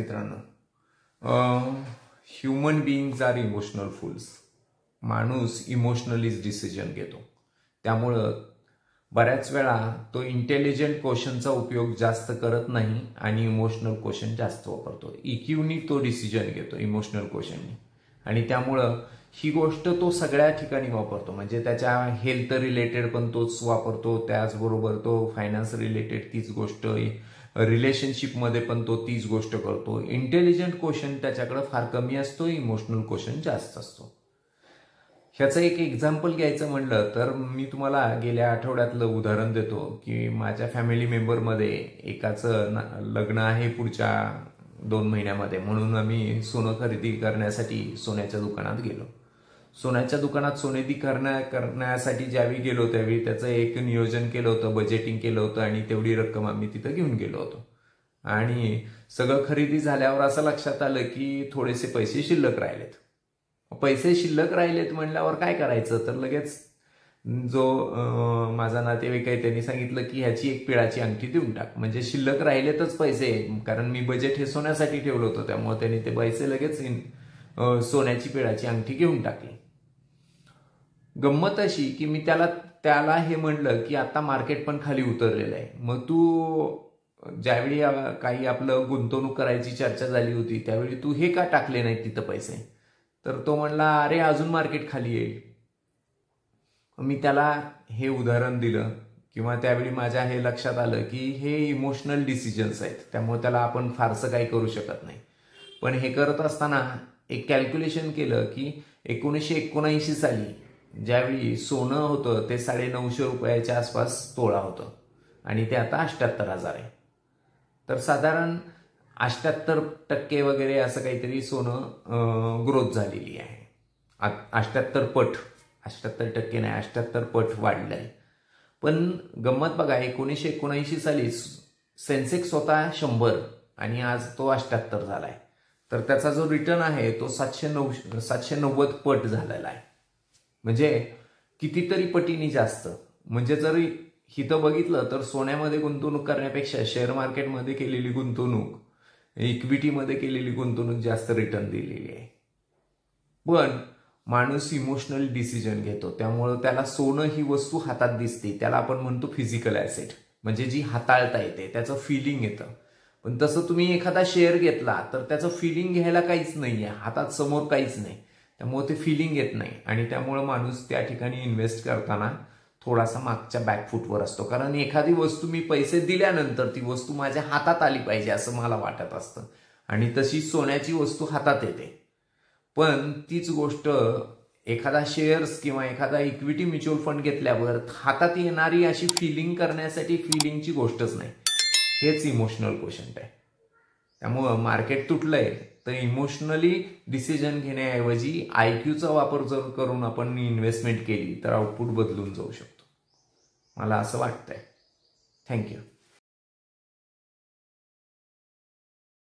मित्रांनो, human beings are emotional fools. माणूस इमोशनलीच डिसिजन घेतो. त्यामुळं बऱ्याच वेळा तो इंटेलिजंट क्वेश्चनचा उपयोग जास्त करत नाही आणि इमोशनल क्वेश्चन जास्त वापरतो. इक्यूनी तो डिसिजन घेतो इमोशनल क्वेश्चननी, आणि त्यामुळं ही गोष्ट तो सगळ्या ठिकाणी वापरतो. म्हणजे त्याच्या हेल्थ रिलेटेड पण तोच वापरतो, त्याचबरोबर तो फायनान्स रिलेटेड तीच गोष्ट, रिलेशनशिपमध्ये पण तो तीच गोष्ट करतो. इंटेलिजंट क्वेश्चन त्याच्याकडे फार कमी असतो, इमोशनल क्वेश्चन जास्त असतो. ह्याचं एक एक्झाम्पल घ्यायचं म्हणलं तर मी तुम्हाला गेल्या आठवड्यातलं उदाहरण देतो की माझ्या फॅमिली मेंबरमध्ये एकाचं लग्न आहे पुढच्या 2 महिन्यामध्ये, म्हणून आम्ही सोनं खरेदी करण्यासाठी सोन्याच्या दुकानात गेलो. सोन्याच्या दुकानात खरेदी करण्यासाठी ज्यावेळी गेलो त्यावेळी त्याचं एक नियोजन केलं होतं, बजेटिंग केलं होतं आणि तेवढी रक्कम आम्ही तिथं घेऊन गेलो होतो. आणि सगळं खरेदी झाल्यावर असं लक्षात आलं की थोडेसे पैसे शिल्लक राहिलेत. पैसे शिल्लक राहिलेत म्हणल्यावर काय करायचं, तर लगेच जो माझा नातेवाईक आहे त्यांनी सांगितलं की ह्याची एक पिळाची अंगठी देऊन टाक, म्हणजे शिल्लक राहिलेतच पैसे, कारण मी बजेट हे सोन्यासाठी ठेवलं होतं. त्यामुळे त्यांनी ते पैसे लगेच सोन्याची पिळाची अंगठी घेऊन टाकली. गंमत अशी की मी त्याला हे म्हणलं की आता मार्केट पण खाली उतरलेलं आहे, मग तू ज्यावेळी काही आपलं गुंतवणूक करायची चर्चा झाली होती त्यावेळी तू हे का टाकले नाही तिथं पैसे, तर तो म्हणला अरे अजून मार्केट खाली येईल. मी त्याला हे उदाहरण दिलं किंवा त्यावेळी माझ्या हे लक्षात आलं की हे इमोशनल डिसिजन्स आहेत, त्यामुळे त्याला आपण फारसं काही करू शकत नाही. पण हे करत असताना एक कॅल्क्युलेशन केलं की 1979 साली ज्यावेळी सोनं होतं ते 950 रुपयाच्या आसपास तोळा होतं आणि ते आता 78,000 आहे. तर साधारण 78% वगैरे असं काहीतरी सोनं ग्रोथ झालेली आहे. 78 पट, 78% नाही 78 पट वाढलं आहे. पण गंमत बघा, 1979 साली सेन्सेक्स होता 100 आणि आज तो 78 झालाय. तर त्याचा जो रिटर्न आहे तो 790 पट झालेला आहे. म्हणजे कितीतरी पटीने जास्त. म्हणजे जर हिथं बघितलं तर सोन्यामध्ये गुंतवणूक करण्यापेक्षा शेअर मार्केटमध्ये केलेली गुंतवणूक, इक्विटीमध्ये केलेली गुंतवणूक जास्त रिटर्न दिलेली आहे. पण माणूस इमोशनल डिसिजन घेतो, त्यामुळं त्याला सोनं ही वस्तू हातात दिसते, त्याला आपण म्हणतो फिजिकल ॲसेट, म्हणजे जी हाताळता येते, त्याचं फिलिंग येतं. पण तसं तुम्ही एखादा शेअर घेतला तर त्याचं फिलिंग घ्यायला काहीच नाहीये, हातात समोर काहीच नाही, त्यामुळे ते फिलिंग येत नाही. आणि त्यामुळे माणूस त्या ठिकाणी इन्व्हेस्ट करताना थोडासा मागच्या बॅकफूटवर असतो. कारण एखादी वस्तू मी पैसे दिल्यानंतर ती वस्तू माझ्या हातात आली पाहिजे असं मला वाटत असतं, आणि तशी सोन्याची वस्तू हातात येते. पण तीच गोष्ट एखादा शेअर्स किंवा एखादा इक्विटी म्युच्युअल फंड घेतल्यावर हातात येणारी अशी फिलिंग करण्यासाठी फिलिंगची गोष्टच नाही. हेच इमोशनल क्वेश्चन आहे. त्यामुळं मार्केट तुटलंय तर इमोशनली डिसिजन घेण्याऐवजी IQचा वापर जर करून आपण इन्व्हेस्टमेंट केली तर आउटपुट बदलून जाऊ शकतो, मला असं वाटतंय. थँक्यू.